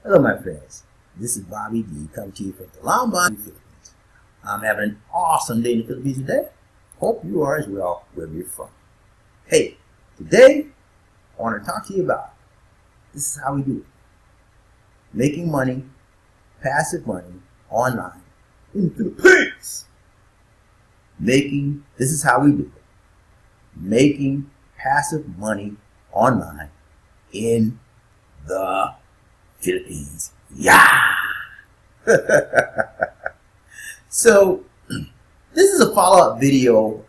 Hello, my friends. This is Bobby D coming to you from the Lombard, Philippines. I'm having an awesome day in the Philippines today. Hope you are as well wherever you're from. Hey, today I want to talk to you about this is how we do it. Making money, passive money, online in the Philippines. This is how we do it. Making passive money online in the Philippines. Yeah! So, this is a follow-up video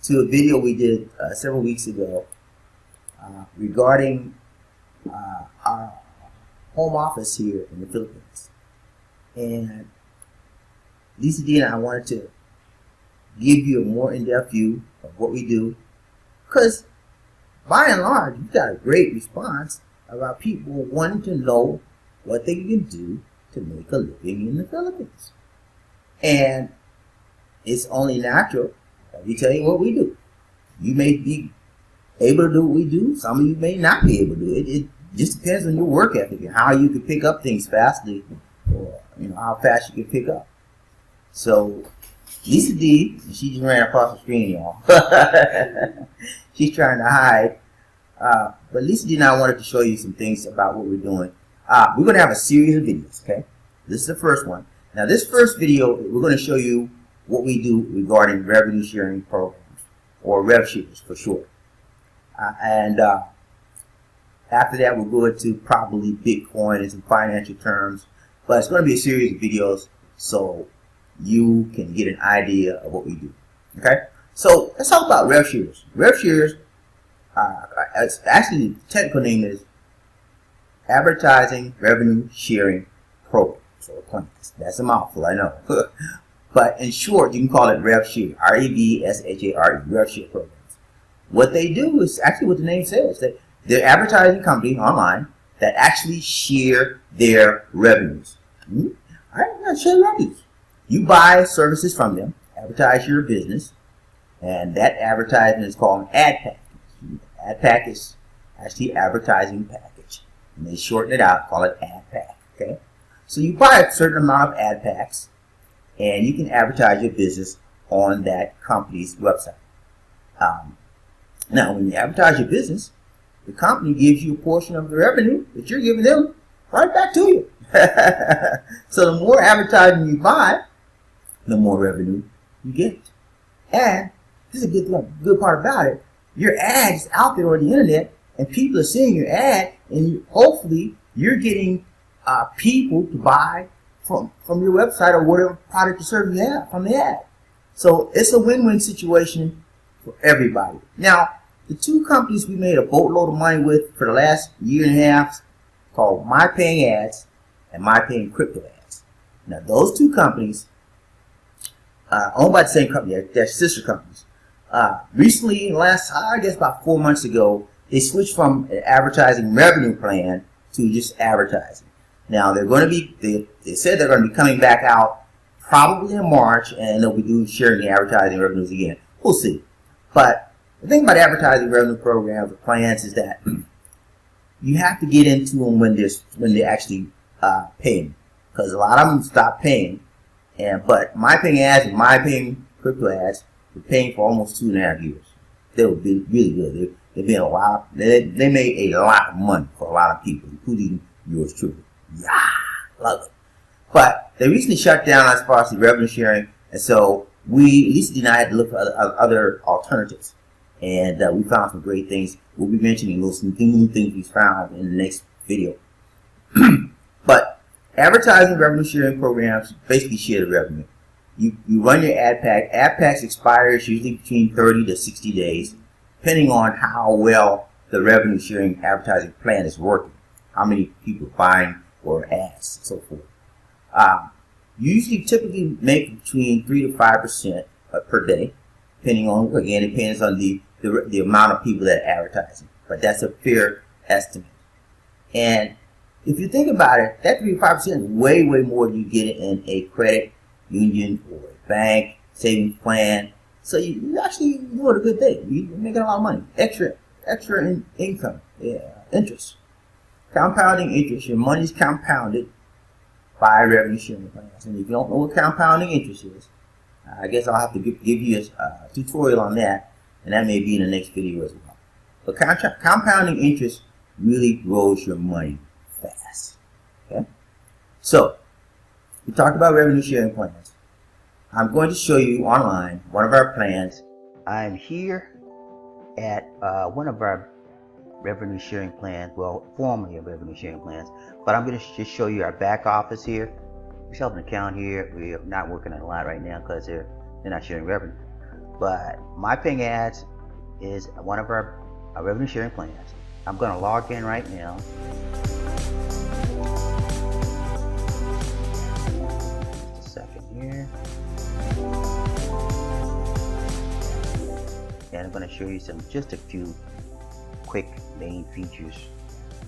to a video we did several weeks ago regarding our home office here in the Philippines. And Lisa D and I wanted to give you a more in-depth view of what we do, because by and large, we've got a great response about people wanting to know what they can do to make a living in the Philippines. And it's only natural that we tell you what we do. You may be able to do what we do. Some of you may not be able to do it. It just depends on your work ethic and how you can pick up things fastly, or how fast you can pick up. So Lisa D, she just ran across the screen, y'all. She's trying to hide. But Lisa D and I wanted to show you some things about what we're doing. We're going to have a series of videos, okay? This is the first one. Now, this first video, we're going to show you what we do regarding revenue sharing programs, or REVSHARES for short. And after that, we'll go into probably Bitcoin and some financial terms. But it's going to be a series of videos so you can get an idea of what we do, okay? So let's talk about REVSHARES. REVSHARES, actually the technical name is Advertising Revenue Sharing Program. So that's a mouthful, I know. But in short, you can call it REVSHARE, R-E-V-S-H-A-R-E, REVSHARE programs. What they do is actually what the name says. They're advertising company online that actually share their revenues. I'm not share revenues. You buy services from them, advertise your business, and that advertisement is called an ad package. Ad pack is actually advertising package, and they shorten it out, call it ad pack. Okay, so you buy a certain amount of ad packs, and you can advertise your business on that company's website. Now, when you advertise your business, the company gives you a portion of the revenue that you're giving them right back to you. So the more advertising you buy, the more revenue you get. And this is a good part about it. Your ad is out there on the internet, and people are seeing your ad, and hopefully you're getting people to buy from your website or whatever product or service you have from the ad. So it's a win-win situation for everybody. Now, the two companies we made a boatload of money with for the last year and a half, called My Paying Ads and My Paying Crypto Ads. Now, those two companies, owned by the same company, they're sister companies. Recently, I guess about 4 months ago, they switched from an advertising revenue plan to just advertising. Now, they're going to be, they said they're going to be coming back out probably in March, and they'll be sharing the advertising revenues again. We'll see. But the thing about advertising revenue programs or plans is that you have to get into them when they're actually paying, because a lot of them stop paying. But My Paying Ads and My Paying Crypto Ads were paying for almost 2.5 years. They were really good. They've been they made a lot of money for a lot of people, including yours truly. Yeah, love it. But they recently shut down as far as the revenue sharing, and so Lisa and I had to look for other alternatives. And we found some great things. We'll be mentioning some new things we found in the next video. But advertising revenue sharing programs basically share the revenue. You run your ad pack. Ad packs expires usually between 30 to 60 days, depending on how well the revenue sharing advertising plan is working, how many people are buying or ads, and so forth. You usually typically make between 3 to 5% per day, depending on, again, it depends on the amount of people that are advertising. But that's a fair estimate. And if you think about it, that 3 to 5% is way more than you get in a credit union or a bank savings plan. So you actually doing a good thing. You're making a lot of money, extra income, interest. Compounding interest, your money's compounded by revenue sharing plans. And if you don't know what compounding interest is, I guess I'll have to give you a tutorial on that, and that may be in the next video as well. But compounding interest really grows your money fast. Okay? So, we talked about revenue sharing plans. I'm going to show you online one of our plans. I'm here at one of our revenue sharing plans, well, formerly a revenue sharing plans, but I'm going to just show you our back office here. We still have an account here. We're not working on a lot right now because they're not sharing revenue. But My Paying Ads is one of our revenue sharing plans. I'm going to log in right now. Just a second here. And I'm going to show you just a few quick main features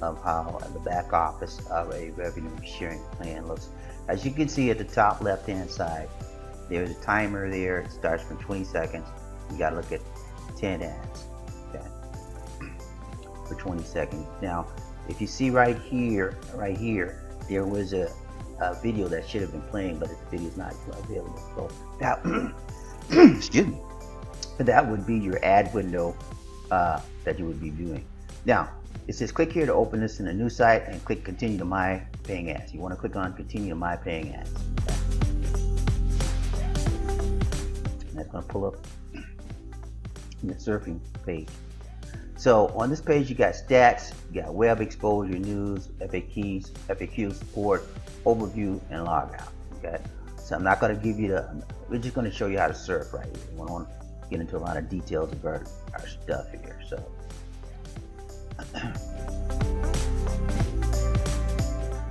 of how the back office of a revenue sharing plan looks. As you can see at the top left hand side, there's a timer there. It starts from 20 seconds. You got to look at 10 ads, okay, for 20 seconds. Now, if you see right here, there was a video that should have been playing, but the video is not available. So that, excuse me, that would be your ad window that you would be viewing. Now, it says click here to open this in a new site and click continue to My Paying Ads. You want to click on continue to My Paying Ads. And that's going to pull up the surfing page. So on this page, you got stats, you got web exposure, news, FAQ support, overview, and logout. Okay. So I'm not going to give you we're just going to show you how to surf right here. We don't want to get into a lot of details about our stuff here. So you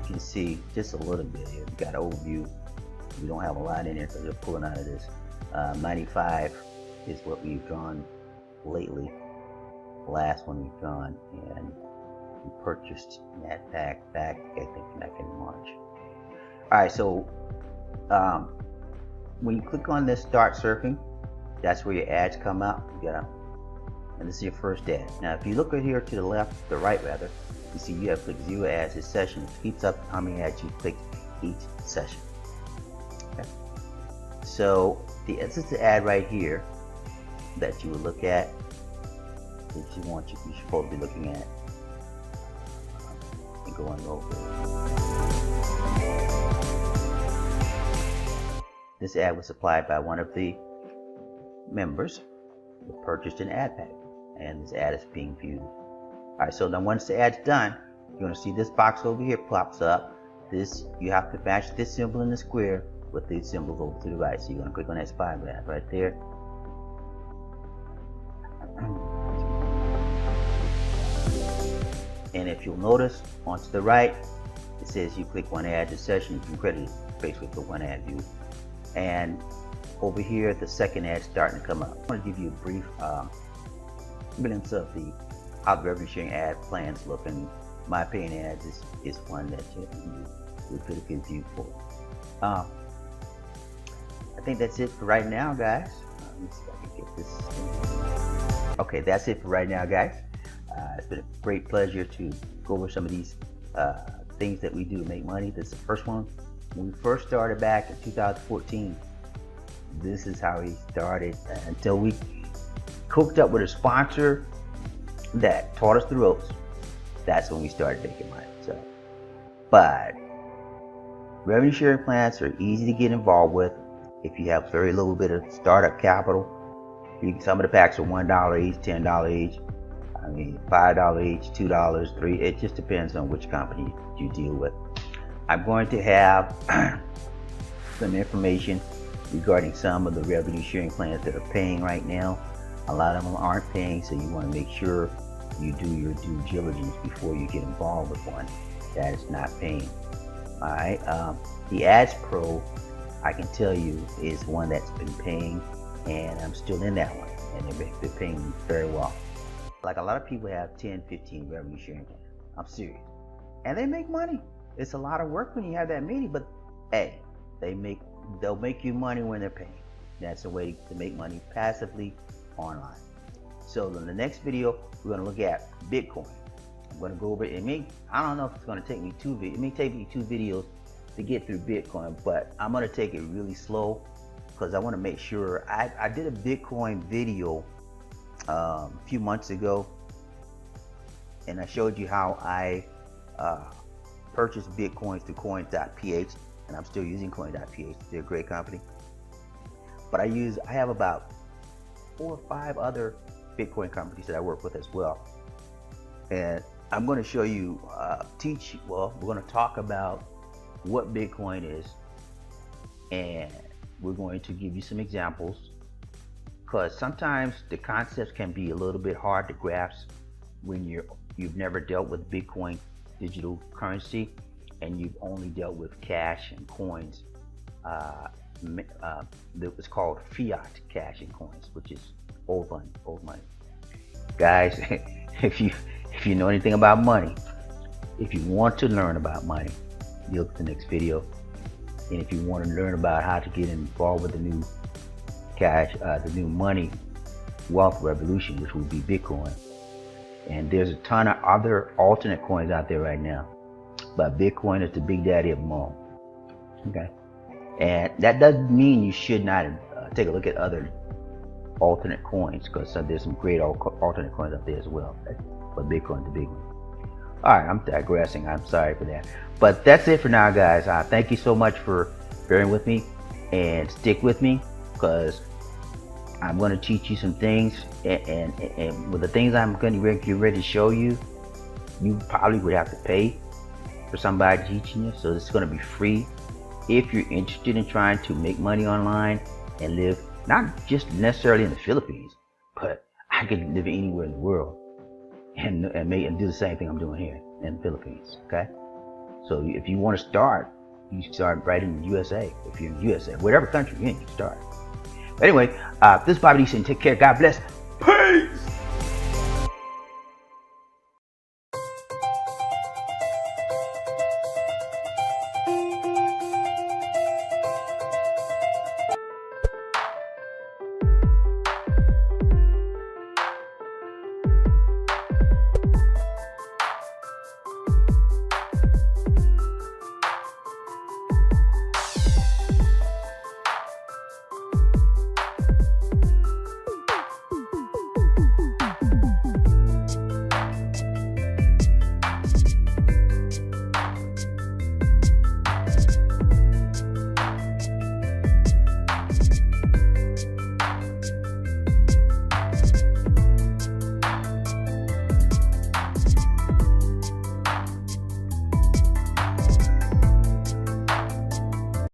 can see just a little bit here. We got an overview. We don't have a lot in here because we're pulling out of this. 95 is what we've drawn lately. The last one we've drawn, and we purchased that back I think back in March. Alright, so when you click on this start surfing, that's where your ads come up. And this is your first ad. Now if you look right here to the left, the right rather, you see you have click 0 ads this session. It keeps up how many ads you click each session. Okay. So this is the ad right here that you would look at, that you're supposed to be looking at. And go on over. This ad was supplied by one of the members who purchased an ad pack, and this ad is being viewed. Alright, so then once the ad's done, you're going to see this box over here pops up. You have to match this symbol in the square with these symbols over to the right. So you're going to click on that spyglass right there. And if you'll notice, onto the right, it says you click one ad this session, you can credit basically for one ad view. And over here, the second ad starting to come up. I want to give you a brief glimpse of how the revenue sharing ad plans look, and My Paying Ads is one that you're pretty confused for. I think that's it for right now, guys. Let me see if I can get this. Okay, that's it for right now, guys. It's been a great pleasure to go over some of these things that we do to make money. This is the first one. When we first started back in 2014, this is how we started until we hooked up with a sponsor that taught us the ropes. That's when we started making money. So, but revenue sharing plans are easy to get involved with if you have very little bit of startup capital. Some of the packs are $1 each, $10 each. I mean, $5 each, $2, $3. It just depends on which company you deal with. I'm going to have some information regarding some of the revenue sharing plans that are paying right now. A lot of them aren't paying, so you want to make sure you do your due diligence before you get involved with one that is not paying. Alright, the Ads Pro, I can tell you, is one that's been paying, and I'm still in that one, and they're paying very well. Like a lot of people have 10, 15 revenue sharing plans. I'm serious. And they make money. It's a lot of work when you have that many, but hey, they'll make you money when they're paying. That's a way to make money passively online. So in the next video, we're going to look at Bitcoin. I'm going to go over it. I don't know if it's going to take me it may take me 2 videos to get through Bitcoin, but I'm going to take it really slow because I want to make sure. I did a Bitcoin video a few months ago, and I showed you how I purchased Bitcoins through coins.ph, and I'm still using coins.ph. They're a great company. But I have about 4 or 5 other Bitcoin companies that I work with as well. And I'm going to show you, we're going to talk about what Bitcoin is, and we're going to give you some examples, because sometimes the concepts can be a little bit hard to grasp when you've never dealt with Bitcoin digital currency and you've only dealt with cash and coins. That was called fiat cash and coins, which is old money. Guys, if you know anything about money, if you want to learn about money, look at the next video. And if you want to learn about how to get involved with the new the new money wealth revolution, which will be Bitcoin. And there's a ton of other alternate coins out there right now, but Bitcoin is the big daddy of them all. Okay, and that doesn't mean you should not take a look at other alternate coins, because there's some great alternate coins out there as well. But Bitcoin's the big one. All right, I'm digressing. I'm sorry for that, but that's it for now, guys. Thank you so much for bearing with me, and stick with me, because I'm going to teach you some things, and with the things I'm going to get ready to show you, you probably would have to pay for somebody teaching you. So it's going to be free if you're interested in trying to make money online and live not just necessarily in the Philippines, but I could live anywhere in the world and do the same thing I'm doing here in the Philippines. Okay, so if you want to start, you start right in the USA. If you're in the USA, whatever country you're in, you start. But anyway, this is Bobby D saying take care. God bless. Peace.